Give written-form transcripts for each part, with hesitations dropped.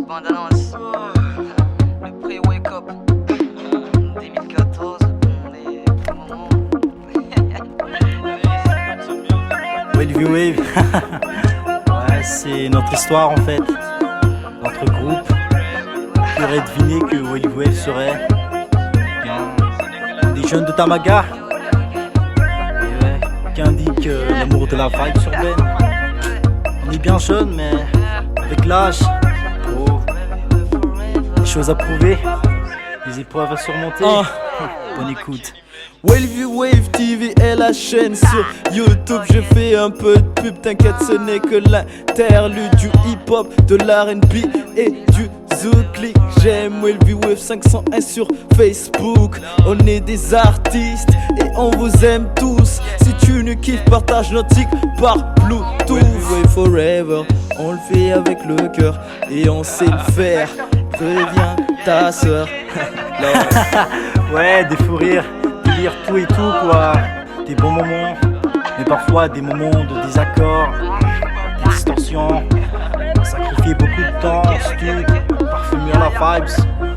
bande-annonce. Le pré-wake up 2014. Les moments. Wavy Wave. Ouais, c'est notre histoire en fait. Notre groupe. Qui aurait deviné que Wavy Wave serait des jeunes de Tamaga. Et ouais, qui indique l'amour de la vibe urbaine. On est bien jeunes, mais avec l'âge, des choses à prouver, des épreuves à surmonter. Bonne écoute. Wavy Wave TV est la chaîne sur YouTube. Je fais un peu de pub, t'inquiète, ce n'est que l'interlude du hip-hop, de l'R&B et du Zouk. J'aime Wavy Wave 501 sur Facebook. On est des artistes et on vous aime tous. Si tu nous kiffes, partage notre tic par Bluetooth. Wavy Wave Forever, on le fait avec le cœur et on sait le faire. Préviens ta soeur. Ouais, des fous rires, délire tout et tout quoi. Des bons moments, mais parfois des moments de désaccord, des distorsions. Sacrifier beaucoup de temps en studio, parfumer la vibes,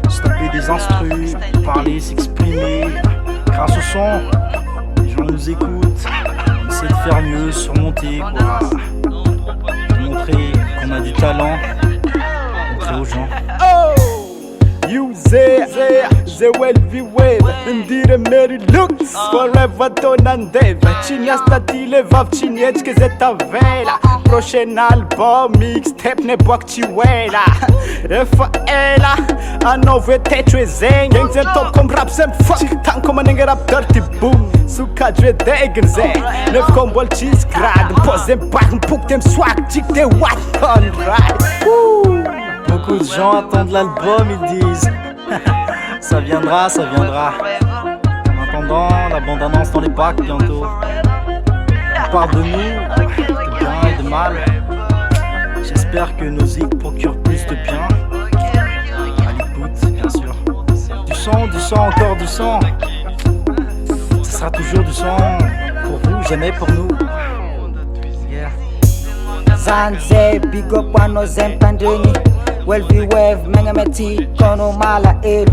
se taper des instrus, parler, s'exprimer. Grâce au son, les gens nous écoutent, on essaie de faire mieux, surmonter quoi. Montrer qu'on a du talent, montrer aux gens. The Wavy Wave, ndire Mary Lux, forever tonandeva. Cinha statile vav cinhetsky ze tavela. Prochain album, mixtape ne boak tiwela. Efa ela, anao vetetro e zegny. Egny zay top comme rap sem fuck, tagny comme manengy rap dirty boom. Sokajy e degny zay, nefa comme mbola tsisy grady. Pose mibary mipoky de swag, tiky de what on right. Beaucoup de gens attendent l'album, ils disent ça viendra, ça viendra. En attendant, la bande-annonce dans les packs bientôt. On parle de nous, de bien et de mal. J'espère que nos zik procurent plus de bien. À l'écoute, bien sûr. Du sang, encore du sang. Ce sera toujours du sang pour vous, jamais pour nous. Yeah. Zanze, big up wano zempandringi. Wavy Wave, mengameti, kono mala elu.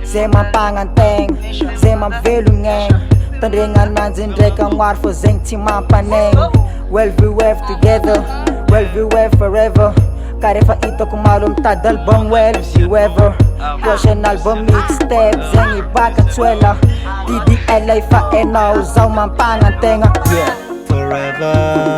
Zema panganteng, zema velungeng. Tandringan nanzindreka ngwarfo zeng timampaneng. Wavy Wave together, Wavy Wave forever. Karefa ito kumalum tad album Wavy Wave. Prochain album mixtape, zeng ibaka tswela. DDLA fa ena uzaw mampangantenga. Forever.